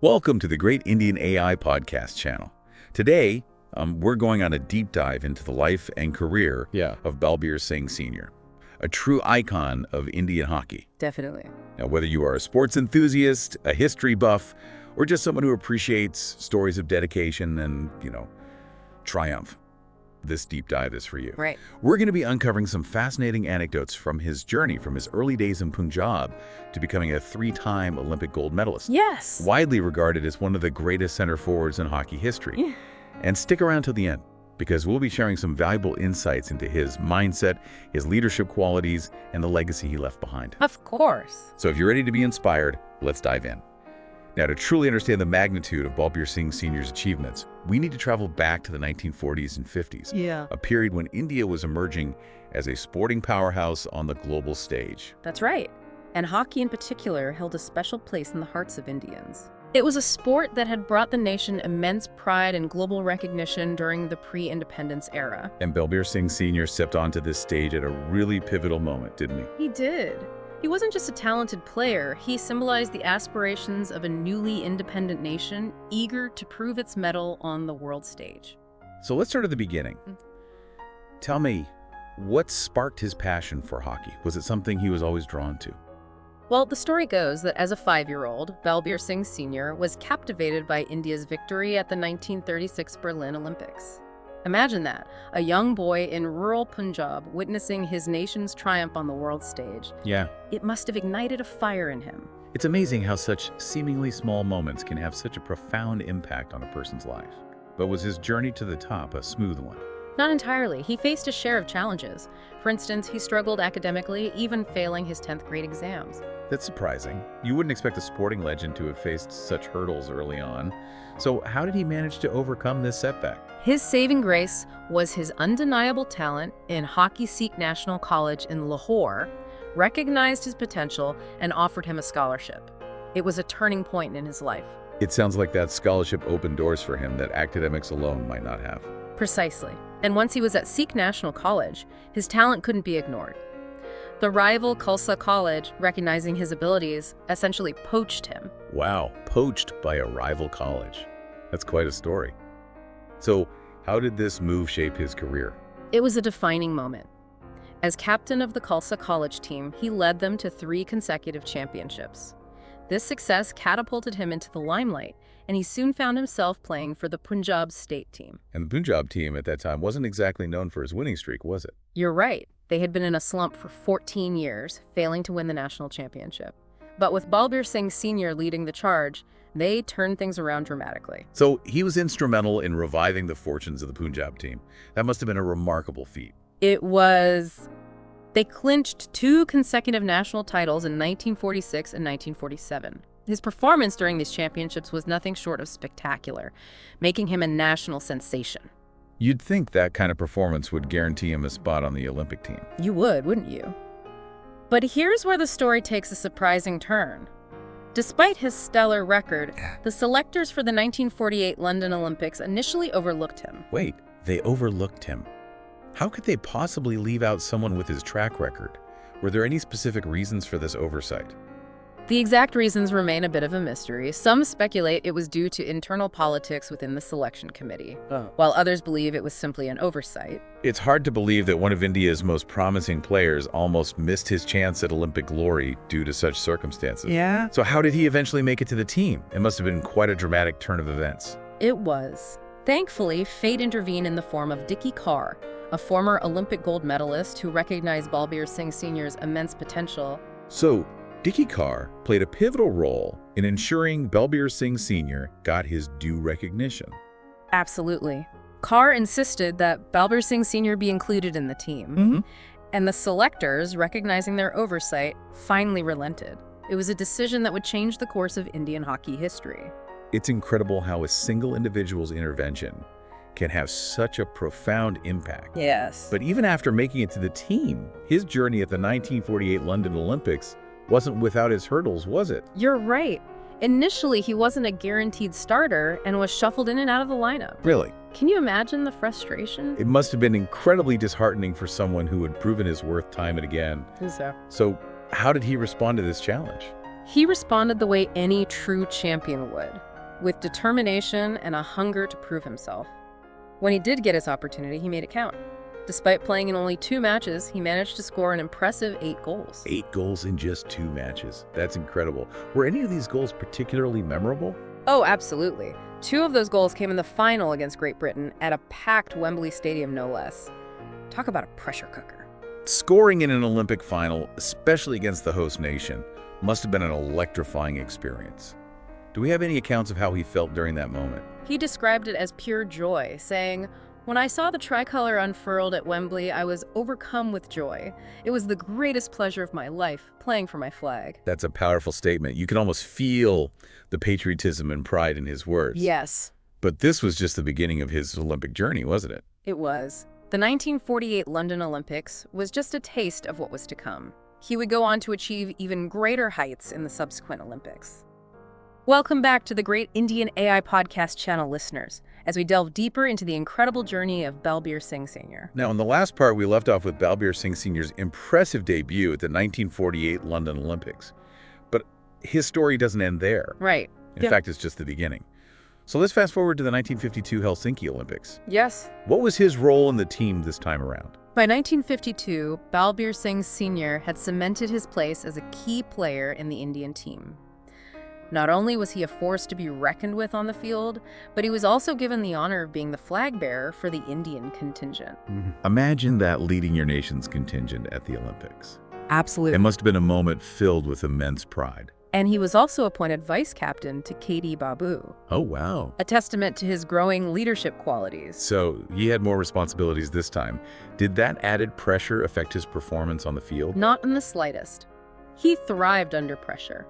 Welcome to the Great Indian AI Podcast channel. Today, we're going on a deep dive into the life and career of Balbir Singh Sr., a true icon of Indian hockey. Definitely. Now, whether you are a sports enthusiast, a history buff, or just someone who appreciates stories of dedication and, triumph, this deep dive is for you. Right. We're going to be uncovering some fascinating anecdotes from his journey from his early days in Punjab to becoming a 3-time Olympic gold medalist. Yes. Widely regarded as one of the greatest center forwards in hockey history. And stick around till the end, because we'll be sharing some valuable insights into his mindset, his leadership qualities, and the legacy he left behind. Of course. So if you're ready to be inspired, let's dive in. Now, to truly understand the magnitude of Balbir Singh Sr.'s achievements, we need to travel back to the 1940s and 50s, a period when India was emerging as a sporting powerhouse on the global stage. That's right. And hockey in particular held a special place in the hearts of Indians. It was a sport that had brought the nation immense pride and global recognition during the pre-independence era. And Balbir Singh Sr. stepped onto this stage at a really pivotal moment, didn't he? He did. He wasn't just a talented player, he symbolized the aspirations of a newly independent nation eager to prove its mettle on the world stage. So let's start at the beginning. Tell me, what sparked his passion for hockey? Was it something he was always drawn to? Well, the story goes that as a 5-year-old, Balbir Singh Sr. was captivated by India's victory at the 1936 Berlin Olympics. Imagine that, a young boy in rural Punjab witnessing his nation's triumph on the world stage. Yeah. It must have ignited a fire in him. It's amazing how such seemingly small moments can have such a profound impact on a person's life. But was his journey to the top a smooth one? Not entirely. He faced a share of challenges. For instance, he struggled academically, even failing his 10th grade exams. That's surprising. You wouldn't expect a sporting legend to have faced such hurdles early on. So how did he manage to overcome this setback? His saving grace was his undeniable talent in hockey. Sikh National College in Lahore recognized his potential and offered him a scholarship. It was a turning point in his life. It sounds like that scholarship opened doors for him that academics alone might not have. Precisely. And once he was at Sikh National College, his talent couldn't be ignored. The rival Khalsa College, recognizing his abilities, essentially poached him. Wow, poached by a rival college. That's quite a story. So, how did this move shape his career? It was a defining moment. As captain of the Khalsa College team, he led them to 3 consecutive championships. This success catapulted him into the limelight, and he soon found himself playing for the Punjab state team. And the Punjab team at that time wasn't exactly known for his winning streak, was it? You're right. They had been in a slump for 14 years, failing to win the national championship. But with Balbir Singh Sr. leading the charge, they turned things around dramatically. So he was instrumental in reviving the fortunes of the Punjab team. That must have been a remarkable feat. It was. They clinched 2 consecutive national titles in 1946 and 1947. His performance during these championships was nothing short of spectacular, making him a national sensation. You'd think that kind of performance would guarantee him a spot on the Olympic team. You would, wouldn't you? But here's where the story takes a surprising turn. Despite his stellar record, the selectors for the 1948 London Olympics initially overlooked him. Wait, they overlooked him? How could they possibly leave out someone with his track record? Were there any specific reasons for this oversight? The exact reasons remain a bit of a mystery. Some speculate it was due to internal politics within the selection committee, while others believe it was simply an oversight. It's hard to believe that one of India's most promising players almost missed his chance at Olympic glory due to such circumstances. Yeah. So how did he eventually make it to the team? It must have been quite a dramatic turn of events. It was. Thankfully, fate intervened in the form of Dickie Carr, a former Olympic gold medalist who recognized Balbir Singh Sr.'s immense potential. So, Dickie Carr played a pivotal role in ensuring Balbir Singh Sr. got his due recognition. Absolutely. Carr insisted that Balbir Singh Sr. be included in the team, and the selectors, recognizing their oversight, finally relented. It was a decision that would change the course of Indian hockey history. It's incredible how a single individual's intervention can have such a profound impact. Yes. But even after making it to the team, his journey at the 1948 London Olympics wasn't without its hurdles, was it? You're right. Initially, he wasn't a guaranteed starter and was shuffled in and out of the lineup. Really? Can you imagine the frustration? It must have been incredibly disheartening for someone who had proven his worth time and again. So how did he respond to this challenge? He responded the way any true champion would. with determination and a hunger to prove himself. When he did get his opportunity, he made it count. Despite playing in only 2 matches, he managed to score an impressive 8 goals. 8 goals in just 2 matches. That's incredible. Were any of these goals particularly memorable? Oh, absolutely. 2 of those goals came in the final against Great Britain at a packed Wembley Stadium, no less. Talk about a pressure cooker. Scoring in an Olympic final, especially against the host nation, must have been an electrifying experience. Do we have any accounts of how he felt during that moment? He described it as pure joy, saying, "When I saw the tricolor unfurled at Wembley, I was overcome with joy. It was the greatest pleasure of my life, playing for my flag." That's a powerful statement. You can almost feel the patriotism and pride in his words. Yes. But this was just the beginning of his Olympic journey, wasn't it? It was. The 1948 London Olympics was just a taste of what was to come. He would go on to achieve even greater heights in the subsequent Olympics. Welcome back to the Great Indian AI Podcast channel, listeners, as we delve deeper into the incredible journey of Balbir Singh Sr. Now, in the last part, we left off with Balbir Singh Sr.'s impressive debut at the 1948 London Olympics. But his story doesn't end there. Right. In fact, it's just the beginning. So let's fast forward to the 1952 Helsinki Olympics. Yes. What was his role in the team this time around? By 1952, Balbir Singh Sr. had cemented his place as a key player in the Indian team. Not only was he a force to be reckoned with on the field, but he was also given the honor of being the flag bearer for the Indian contingent. Imagine that, leading your nation's contingent at the Olympics. Absolutely. It must have been a moment filled with immense pride. And he was also appointed vice captain to KD Babu, Oh, wow. a testament to his growing leadership qualities. So he had more responsibilities this time. Did that added pressure affect his performance on the field? Not in the slightest. He thrived under pressure.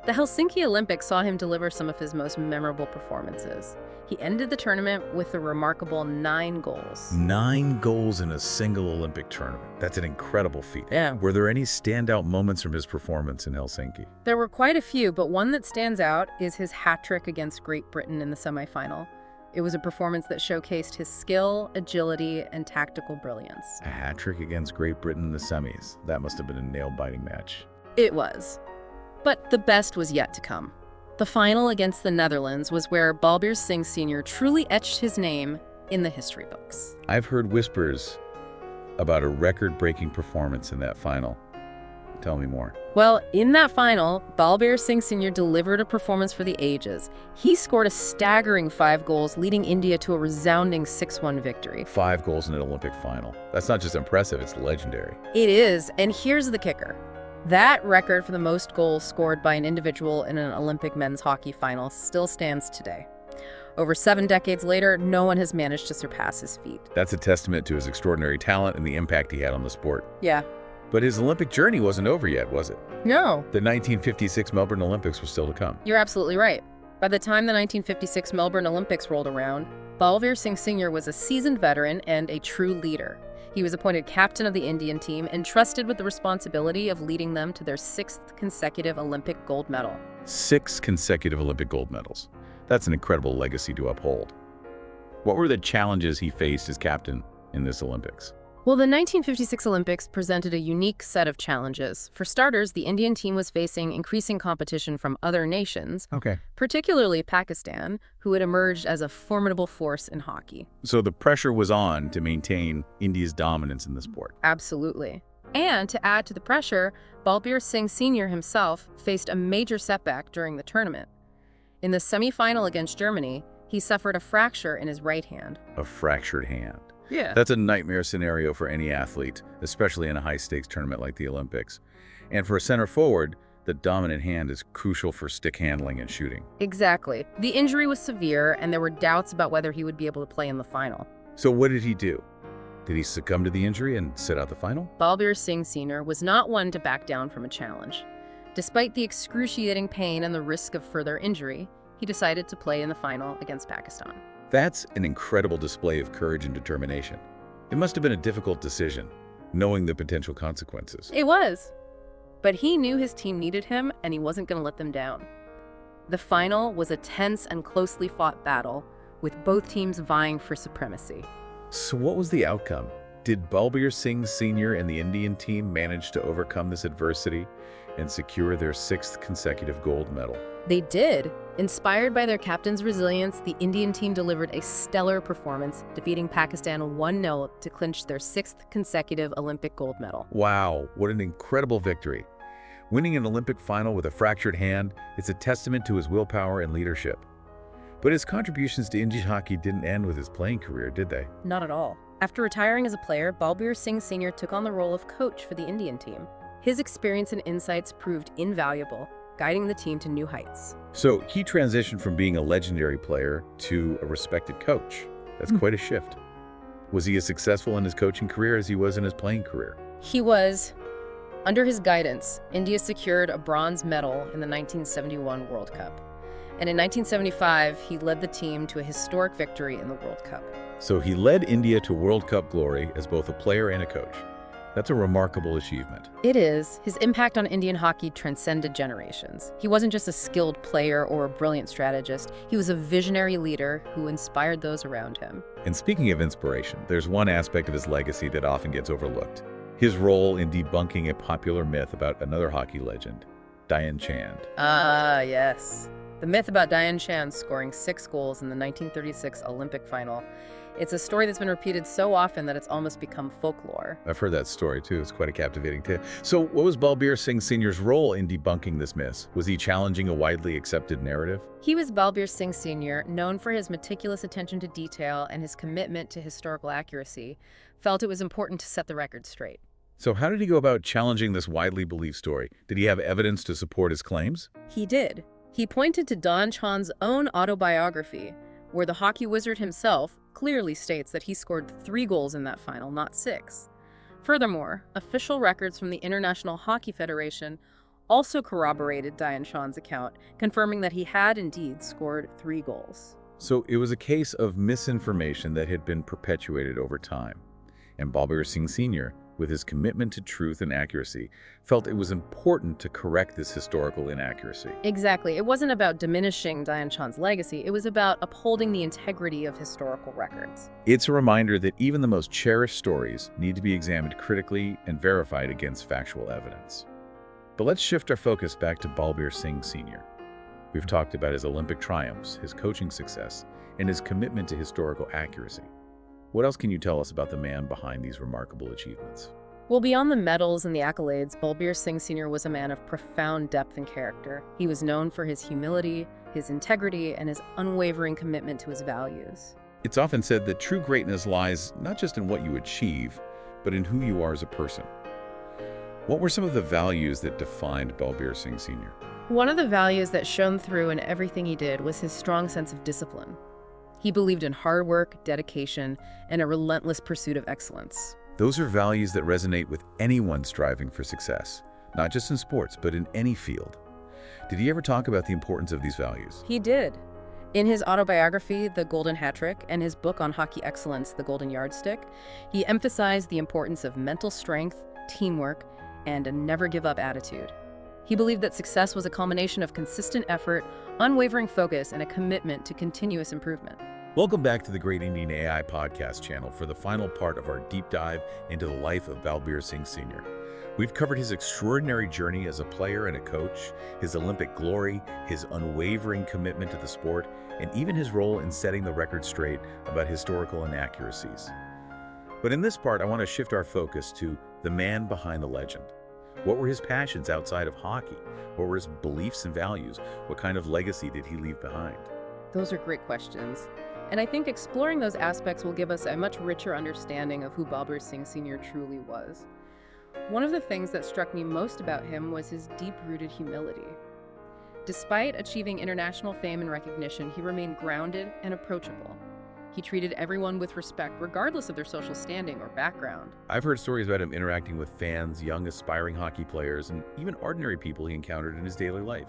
The Helsinki Olympics saw him deliver some of his most memorable performances. He ended the tournament with a remarkable 9 goals. 9 goals in a single Olympic tournament. That's an incredible feat. Yeah. Were there any standout moments from his performance in Helsinki? There were quite a few, but one that stands out is his hat-trick against Great Britain in the semifinal. It was a performance that showcased his skill, agility, and tactical brilliance. A hat-trick against Great Britain in the semis. That must have been a nail-biting match. It was. But the best was yet to come. The final against the Netherlands was where Balbir Singh Sr. truly etched his name in the history books. I've heard whispers about a record-breaking performance in that final. Tell me more. Well, in that final, Balbir Singh Sr. delivered a performance for the ages. He scored a staggering 5 goals, leading India to a resounding 6-1 victory. 5 goals in an Olympic final. That's not just impressive, it's legendary. It is, and here's the kicker. That record for the most goals scored by an individual in an Olympic men's hockey final still stands today. Over 7 decades later, no one has managed to surpass his feat. That's a testament to his extraordinary talent and the impact he had on the sport. Yeah. But his Olympic journey wasn't over yet, was it? No. The 1956 Melbourne Olympics was still to come. You're absolutely right. By the time the 1956 Melbourne Olympics rolled around, Balbir Singh Sr. was a seasoned veteran and a true leader. He was appointed captain of the Indian team and trusted with the responsibility of leading them to their 6th consecutive Olympic gold medal. 6 consecutive Olympic gold medals. That's an incredible legacy to uphold. What were the challenges he faced as captain in this Olympics? Well, the 1956 Olympics presented a unique set of challenges. For starters, the Indian team was facing increasing competition from other nations, particularly Pakistan, who had emerged as a formidable force in hockey. So the pressure was on to maintain India's dominance in the sport. Absolutely. And to add to the pressure, Balbir Singh Sr. himself faced a major setback during the tournament. In the semifinal against Germany, he suffered a fracture in his right hand. A fractured hand. Yeah. That's a nightmare scenario for any athlete, especially in a high-stakes tournament like the Olympics. And for a center forward, the dominant hand is crucial for stick handling and shooting. Exactly. The injury was severe, and there were doubts about whether he would be able to play in the final. So what did he do? Did he succumb to the injury and sit out the final? Balbir Singh Sr. was not one to back down from a challenge. Despite the excruciating pain and the risk of further injury, he decided to play in the final against Pakistan. That's an incredible display of courage and determination. It must have been a difficult decision, knowing the potential consequences. It was. But he knew his team needed him, and he wasn't going to let them down. The final was a tense and closely fought battle, with both teams vying for supremacy. So what was the outcome? Did Balbir Singh Sr. and the Indian team manage to overcome this adversity and secure their 6th consecutive gold medal? They did. Inspired by their captain's resilience, the Indian team delivered a stellar performance, defeating Pakistan 1-0 to clinch their 6th consecutive Olympic gold medal. Wow, what an incredible victory. Winning an Olympic final with a fractured hand is a testament to his willpower and leadership. But his contributions to Indian hockey didn't end with his playing career, did they? Not at all. After retiring as a player, Balbir Singh Sr. took on the role of coach for the Indian team. His experience and insights proved invaluable, guiding the team to new heights. So he transitioned from being a legendary player to a respected coach. That's quite a shift. Was he as successful in his coaching career as he was in his playing career? He was. Under his guidance, India secured a bronze medal in the 1971 World Cup. And in 1975, he led the team to a historic victory in the World Cup. So he led India to World Cup glory as both a player and a coach. That's a remarkable achievement. It is. His impact on Indian hockey transcended generations. He wasn't just a skilled player or a brilliant strategist. He was a visionary leader who inspired those around him. And speaking of inspiration, there's one aspect of his legacy that often gets overlooked. His role in debunking a popular myth about another hockey legend, Dhyan Chand. Ah, yes. The myth about Dhyan Chand scoring 6 goals in the 1936 Olympic final. It's a story that's been repeated so often that it's almost become folklore. I've heard that story too. It's quite a captivating tale. So what was Balbir Singh Sr.'s role in debunking this myth? Was he challenging a widely accepted narrative? He was Balbir Singh Sr., known for his meticulous attention to detail and his commitment to historical accuracy, felt it was important to set the record straight. So how did he go about challenging this widely believed story? Did he have evidence to support his claims? He did. He pointed to Dhyan Chand's own autobiography, where the hockey wizard himself clearly states that he scored 3 goals in that final, not 6. Furthermore, official records from the International Hockey Federation also corroborated Dhyan Chand's account, confirming that he had indeed scored 3 goals. So it was a case of misinformation that had been perpetuated over time. And Balbir Singh Sr., with his commitment to truth and accuracy, felt it was important to correct this historical inaccuracy. Exactly. It wasn't about diminishing Dhyan Chand's legacy. It was about upholding the integrity of historical records. It's a reminder that even the most cherished stories need to be examined critically and verified against factual evidence. But let's shift our focus back to Balbir Singh Sr. We've talked about his Olympic triumphs, his coaching success, and his commitment to historical accuracy. What else can you tell us about the man behind these remarkable achievements? Well, beyond the medals and the accolades, Balbir Singh Sr. was a man of profound depth and character. He was known for his humility, his integrity, and his unwavering commitment to his values. It's often said that true greatness lies not just in what you achieve, but in who you are as a person. What were some of the values that defined Balbir Singh Sr.? One of the values that shone through in everything he did was his strong sense of discipline. He believed in hard work, dedication, and a relentless pursuit of excellence. Those are values that resonate with anyone striving for success, not just in sports, but in any field. Did he ever talk about the importance of these values? He did. In his autobiography, The Golden Hat-Trick, and his book on hockey excellence, The Golden Yardstick, he emphasized the importance of mental strength, teamwork, and a never-give-up attitude. He believed that success was a culmination of consistent effort, unwavering focus, and a commitment to continuous improvement. Welcome back to the Great Indian AI podcast channel for the final part of our deep dive into the life of Balbir Singh Sr. We've covered his extraordinary journey as a player and a coach, his Olympic glory, his unwavering commitment to the sport, and even his role in setting the record straight about historical inaccuracies. But in this part, I want to shift our focus to the man behind the legend. What were his passions outside of hockey? What were his beliefs and values? What kind of legacy did he leave behind? Those are great questions. And I think exploring those aspects will give us a much richer understanding of who Balbir Singh Sr. truly was. One of the things that struck me most about him was his deep-rooted humility. Despite achieving international fame and recognition, he remained grounded and approachable. He treated everyone with respect, regardless of their social standing or background. I've heard stories about him interacting with fans, young aspiring hockey players, and even ordinary people he encountered in his daily life.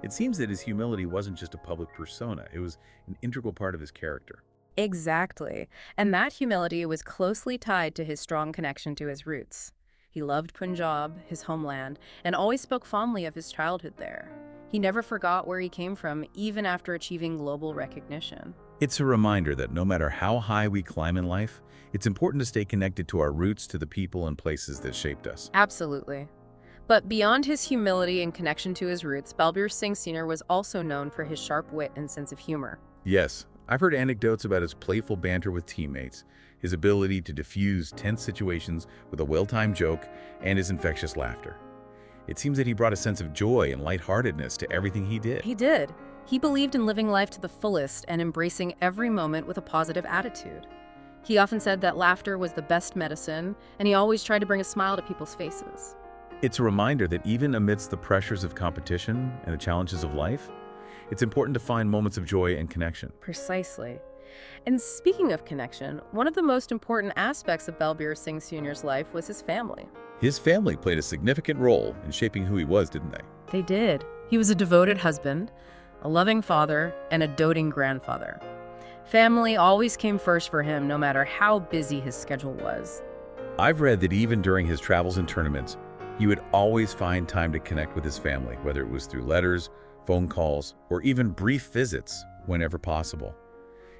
It seems that his humility wasn't just a public persona, it was an integral part of his character. Exactly. And that humility was closely tied to his strong connection to his roots. He loved Punjab, his homeland, and always spoke fondly of his childhood there. He never forgot where he came from, even after achieving global recognition. It's a reminder that no matter how high we climb in life, it's important to stay connected to our roots, to the people and places that shaped us. Absolutely. But beyond his humility and connection to his roots, Balbir Singh Sr. was also known for his sharp wit and sense of humor. Yes, I've heard anecdotes about his playful banter with teammates, his ability to diffuse tense situations with a well-timed joke, and his infectious laughter. It seems that he brought a sense of joy and lightheartedness to everything he did. He did. He believed in living life to the fullest and embracing every moment with a positive attitude. He often said that laughter was the best medicine, and he always tried to bring a smile to people's faces. It's a reminder that even amidst the pressures of competition and the challenges of life, it's important to find moments of joy and connection. Precisely. And speaking of connection, one of the most important aspects of Balbir Singh Sr.'s life was his family. His family played a significant role in shaping who he was, didn't they? They did. He was a devoted husband, a loving father, and a doting grandfather. Family always came first for him, no matter how busy his schedule was. I've read that even during his travels and tournaments, he would always find time to connect with his family, whether it was through letters, phone calls, or even brief visits whenever possible.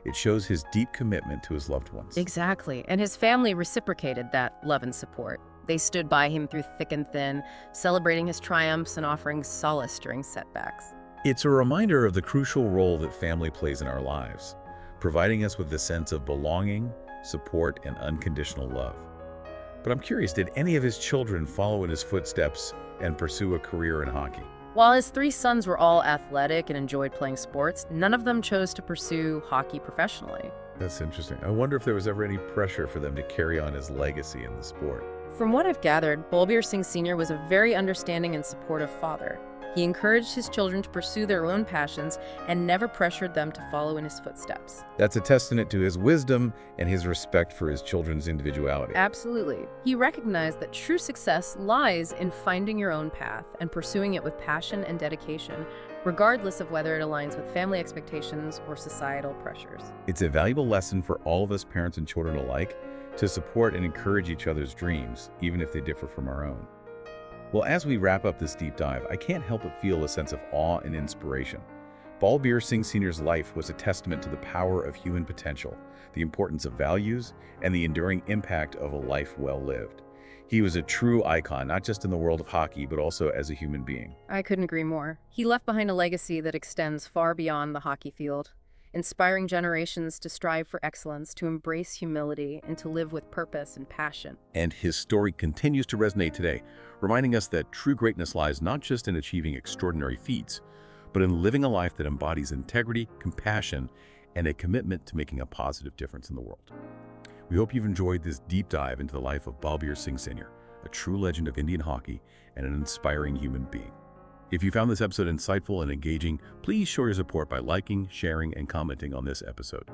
It shows his deep commitment to his loved ones. Exactly, and his family reciprocated that love and support. They stood by him through thick and thin, celebrating his triumphs and offering solace during setbacks. It's a reminder of the crucial role that family plays in our lives, providing us with a sense of belonging, support, and unconditional love. But I'm curious, did any of his children follow in his footsteps and pursue a career in hockey? While his three sons were all athletic and enjoyed playing sports, none of them chose to pursue hockey professionally. That's interesting. I wonder if there was ever any pressure for them to carry on his legacy in the sport. From what I've gathered, Balbir Singh Sr. was a very understanding and supportive father. He encouraged his children to pursue their own passions and never pressured them to follow in his footsteps. That's a testament to his wisdom and his respect for his children's individuality. Absolutely. He recognized that true success lies in finding your own path and pursuing it with passion and dedication, regardless of whether it aligns with family expectations or societal pressures. It's a valuable lesson for all of us, parents and children alike, to support and encourage each other's dreams, even if they differ from our own. Well, as we wrap up this deep dive, I can't help but feel a sense of awe and inspiration. Balbir Singh Sr.'s life was a testament to the power of human potential, the importance of values, and the enduring impact of a life well lived. He was a true icon, not just in the world of hockey, but also as a human being. I couldn't agree more. He left behind a legacy that extends far beyond the hockey field, inspiring generations to strive for excellence, to embrace humility, and to live with purpose and passion. And his story continues to resonate today, reminding us that true greatness lies not just in achieving extraordinary feats, but in living a life that embodies integrity, compassion, and a commitment to making a positive difference in the world. We hope you've enjoyed this deep dive into the life of Balbir Singh Sr., a true legend of Indian hockey and an inspiring human being. If you found this episode insightful and engaging, please show your support by liking, sharing, and commenting on this episode.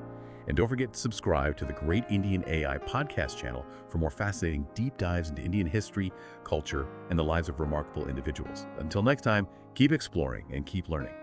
And don't forget to subscribe to the Great Indian AI podcast channel for more fascinating deep dives into Indian history, culture, and the lives of remarkable individuals. Until next time, keep exploring and keep learning.